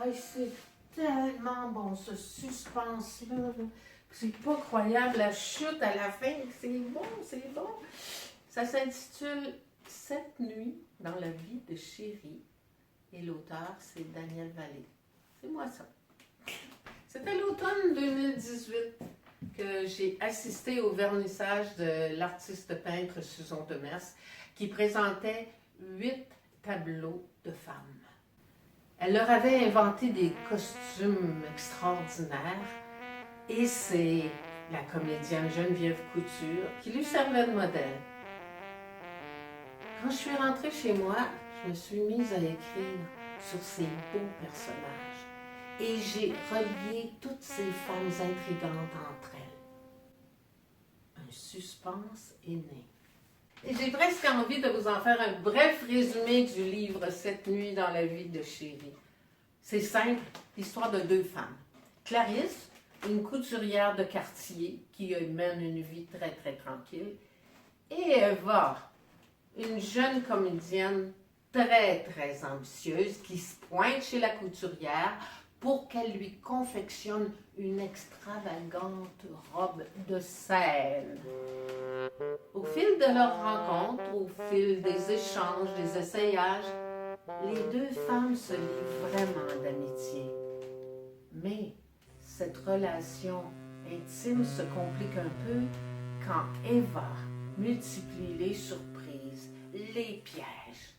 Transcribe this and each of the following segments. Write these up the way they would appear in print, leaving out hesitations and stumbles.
Hey, c'est tellement bon, ce suspense-là. Là. C'est pas croyable, la chute à la fin. C'est bon, c'est bon. Ça s'intitule « Cette nuit dans la vie de Chéri » et l'auteur, c'est Daniel Vallée. C'est moi ça. C'était l'automne 2018 que j'ai assisté au vernissage de l'artiste peintre Suzon Demers qui présentait 8 tableaux de femmes. Elle leur avait inventé des costumes extraordinaires et c'est la comédienne Geneviève Couture qui lui servait de modèle. Quand je suis rentrée chez moi, je me suis mise à écrire sur ces beaux personnages et j'ai relié toutes ces femmes intrigantes entre elles. Un suspense est né. Et j'ai presque envie de vous en faire un bref résumé du livre « Cette nuit dans la vie de Chéri ». C'est simple, l'histoire de 2 femmes. Clarisse, une couturière de quartier qui mène une vie très très tranquille, et Eva, une jeune comédienne très très ambitieuse qui se pointe chez la couturière pour qu'elle lui confectionne une extravagante robe de scène. Au fil de leur rencontre, au fil des échanges, des essayages, les 2 femmes se lient vraiment d'amitié. Mais cette relation intime se complique un peu quand Eva multiplie les surprises, les pièges.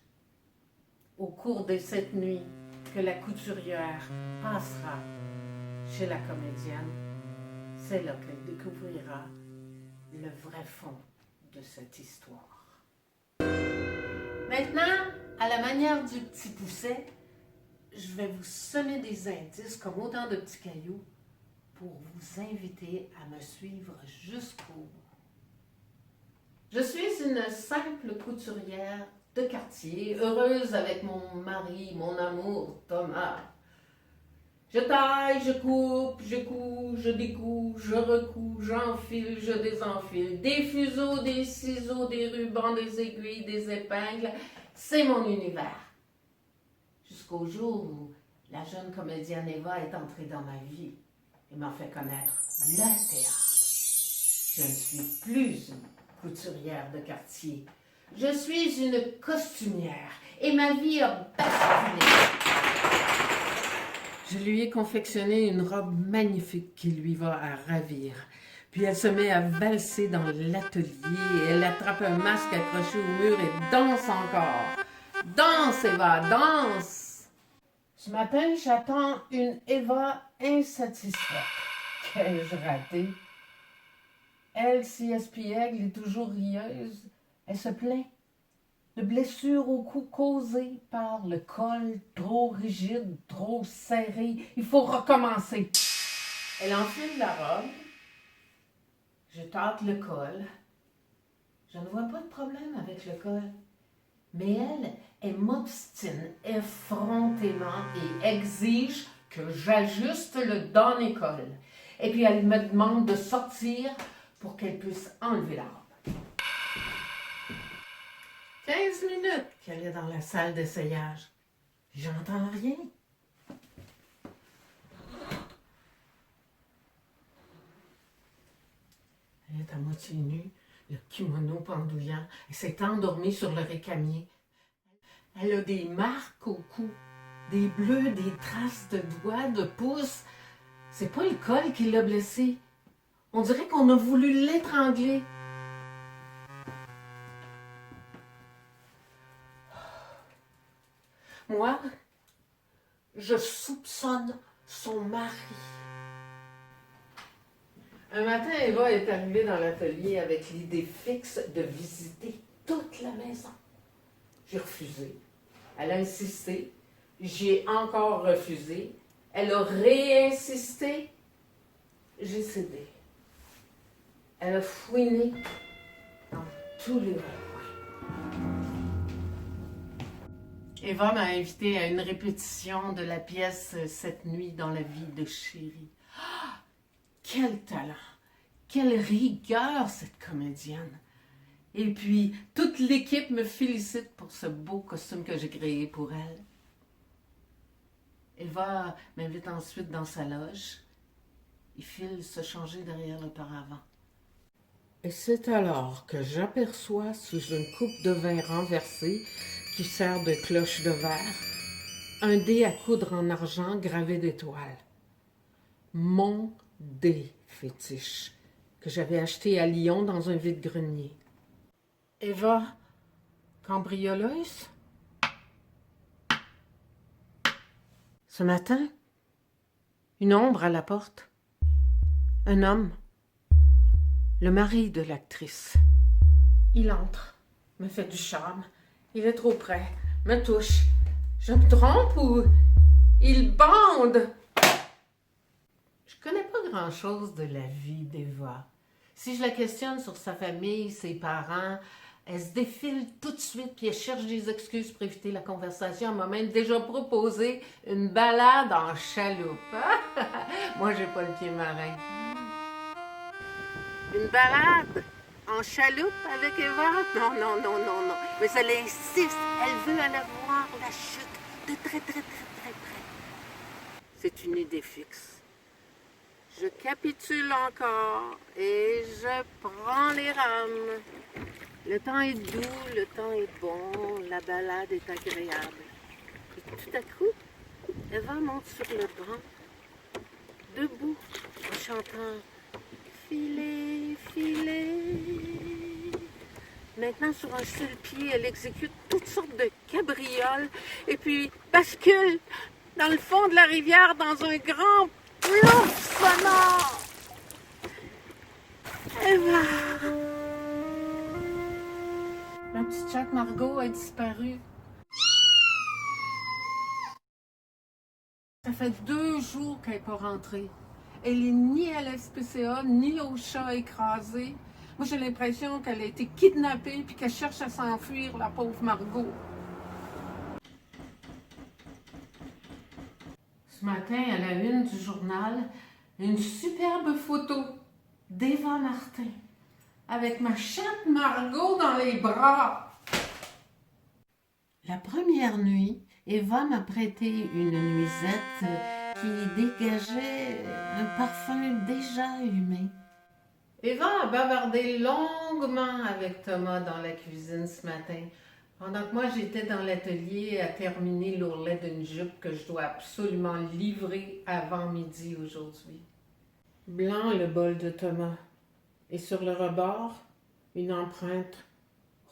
Au cours de cette nuit que la couturière passera chez la comédienne, c'est là qu'elle découvrira le vrai fond de cette histoire. Maintenant, à la manière du petit pousset, je vais vous semer des indices comme autant de petits cailloux pour vous inviter à me suivre jusqu'au bout. Je suis une simple couturière de quartier, heureuse avec mon mari, mon amour, Thomas. Je taille, je coupe, je couds, je découds, je recouds, j'enfile, je désenfile. Des fuseaux, des ciseaux, des rubans, des aiguilles, des épingles, c'est mon univers. Jusqu'au jour où la jeune comédienne Eva est entrée dans ma vie et m'a fait connaître le théâtre. Je ne suis plus une couturière de quartier. Je suis une costumière et ma vie a basculé. Je lui ai confectionné une robe magnifique qui lui va à ravir. Puis elle se met à valser dans l'atelier. Elle attrape un masque accroché au mur et danse encore. Danse, Eva, danse! Ce matin, j'attends une Eva insatisfaite. Qu'ai-je raté? Elle, si espiègle et toujours rieuse, elle se plaint de blessures au cou causées par le col trop rigide, trop serré. Il faut recommencer. Elle enfile la robe. Je tâte le col. Je ne vois pas de problème avec le col. Mais elle m'obstine effrontément et exige que j'ajuste le donné-col. Et puis elle me demande de sortir pour qu'elle puisse enlever la robe. 15 minutes qu'elle est dans la salle d'essayage. J'entends rien. Elle est à moitié nue, le kimono pendouillant. Elle s'est endormie sur le récamier. Elle a des marques au cou, des bleus, des traces de doigts, de pouces. C'est pas le col qui l'a blessée. On dirait qu'on a voulu l'étrangler. Moi, je soupçonne son mari. Un matin, Eva est arrivée dans l'atelier avec l'idée fixe de visiter toute la maison. J'ai refusé. Elle a insisté. J'ai encore refusé. Elle a réinsisté. J'ai cédé. Elle a fouiné dans tous les recoins. Eva m'a invitée à une répétition de la pièce « Cette nuit dans la vie de Chéri ». Ah, quel talent! Quelle rigueur, cette comédienne! Et puis, toute l'équipe me félicite pour ce beau costume que j'ai créé pour elle. Eva m'invite ensuite dans sa loge. Il file se changer derrière le paravent. Et c'est alors que j'aperçois sous une coupe de vin renversée qui sert de cloche de verre un dé à coudre en argent gravé d'étoiles. Mon dé fétiche que j'avais acheté à Lyon dans un vide-grenier. Eva, cambrioleuse? Ce matin, une ombre à la porte. Un homme. Le mari de l'actrice. Il entre, me fait du charme. Il est trop près, me touche. Je me trompe ou il bande? Je connais pas grand-chose de la vie d'Eva. Si je la questionne sur sa famille, ses parents, elle se défile tout de suite puis elle cherche des excuses pour éviter la conversation. Elle m'a même déjà proposé une balade en chaloupe. Moi, j'ai pas le pied marin. Une balade en chaloupe avec Eva? Non, non, non, non, non. Mais elle insiste. Elle veut aller voir la chute de très, très, très, très près. C'est une idée fixe. Je capitule encore et je prends les rames. Le temps est doux, le temps est bon, la balade est agréable. Et tout à coup, Eva monte sur le banc, debout, en chantant « Filet, filet ». Maintenant, sur un seul pied, elle exécute toutes sortes de cabrioles et puis bascule dans le fond de la rivière dans un grand plouf sonore. Eva! La petite chatte Margot a disparu. Ça fait 2 jours qu'elle n'est pas rentrée. Elle est ni à la SPCA, ni au chat écrasé. Moi, j'ai l'impression qu'elle a été kidnappée puis qu'elle cherche à s'enfuir, la pauvre Margot. Ce matin, à la une du journal, une superbe photo d'Eva Martin avec ma chatte Margot dans les bras. La première nuit, Eva m'a prêté une nuisette qui dégageait un parfum déjà humé. Eva a bavardé longuement avec Thomas dans la cuisine ce matin, pendant que moi j'étais dans l'atelier à terminer l'ourlet d'une jupe que je dois absolument livrer avant midi aujourd'hui. Blanc le bol de Thomas, et sur le rebord, une empreinte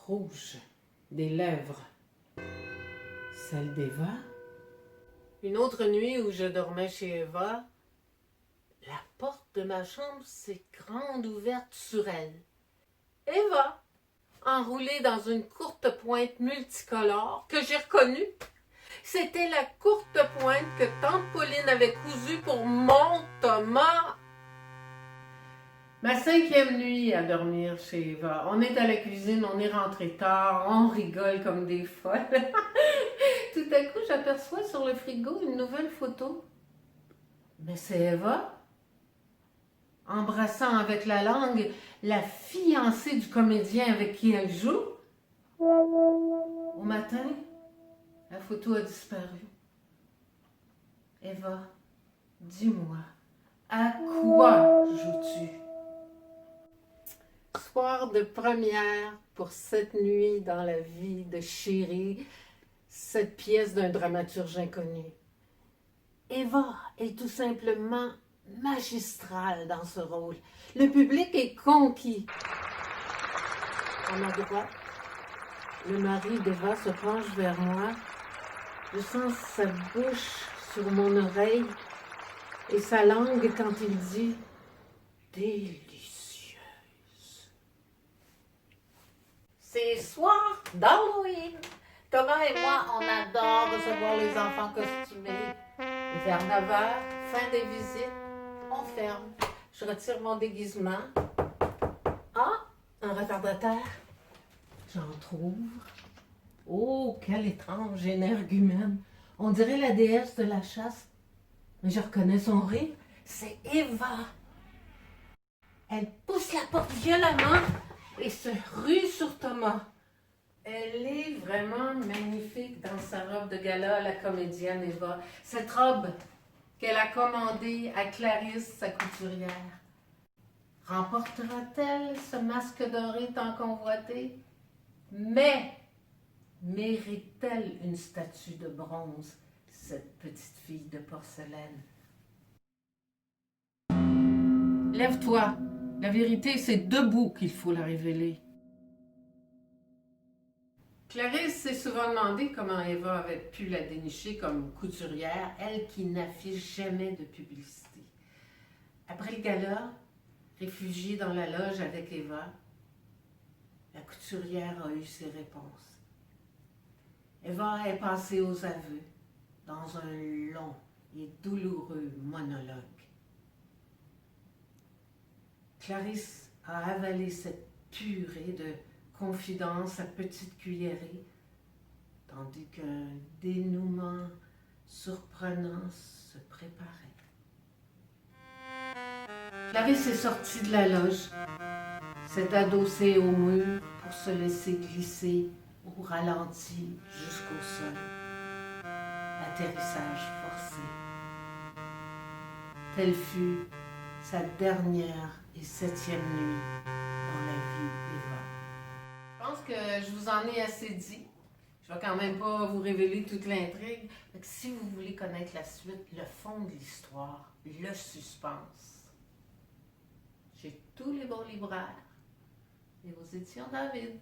rouge des lèvres. Celle d'Eva. Une autre nuit où je dormais chez Eva, la porte de ma chambre s'est grande ouverte sur elle. Eva, enroulée dans une courte pointe multicolore que j'ai reconnue. C'était la courte pointe que tante Pauline avait cousue pour mon Thomas. Ma 5e nuit à dormir chez Eva. On est à la cuisine, on est rentré tard, on rigole comme des folles. Tout à coup, j'aperçois sur le frigo une nouvelle photo. Mais c'est Eva, embrassant avec la langue la fiancée du comédien avec qui elle joue. Au matin, la photo a disparu. Eva, dis-moi, à quoi joues-tu? Soir de première pour cette nuit dans la vie de Chérie, cette pièce d'un dramaturge inconnu. Eva est tout simplement magistrale dans ce rôle. Le public est conquis. À ma droite, le mari d'Eva se penche vers moi. Je sens sa bouche sur mon oreille et sa langue quand il dit « délicieuse ». C'est soir d'Halloween. Thomas et moi, on adore recevoir les enfants costumés. Et vers 9h, fin des visites, on ferme. Je retire mon déguisement. Ah, un retardateur. J'en trouve. Oh, quel étrange énergumène. On dirait la déesse de la chasse. Mais je reconnais son rire. C'est Eva. Elle pousse la porte violemment et se rue sur Thomas. Elle est vraiment magnifique dans sa robe de gala, la comédienne Eva. Cette robe qu'elle a commandée à Clarisse, sa couturière. Remportera-t-elle ce masque doré tant convoité? Mais mérite-t-elle une statue de bronze, cette petite fille de porcelaine? Lève-toi. La vérité, c'est debout qu'il faut la révéler. Clarisse s'est souvent demandé comment Eva avait pu la dénicher comme couturière, elle qui n'affiche jamais de publicité. Après le gala, réfugiée dans la loge avec Eva, la couturière a eu ses réponses. Eva est passée aux aveux dans un long et douloureux monologue. Clarisse a avalé cette purée de confidences à petite cuillerée, tandis qu'un dénouement surprenant se préparait. Clarisse est sortie de la loge, s'est adossée au mur pour se laisser glisser au ralenti jusqu'au sol. Atterrissage forcé. Telle fut sa dernière et 7e nuit dans la vie d'Eva. Je pense que je vous en ai assez dit. Je vais quand même pas vous révéler toute l'intrigue. Si vous voulez connaître la suite, le fond de l'histoire, le suspense, chez tous les bons libraires et aux éditions David.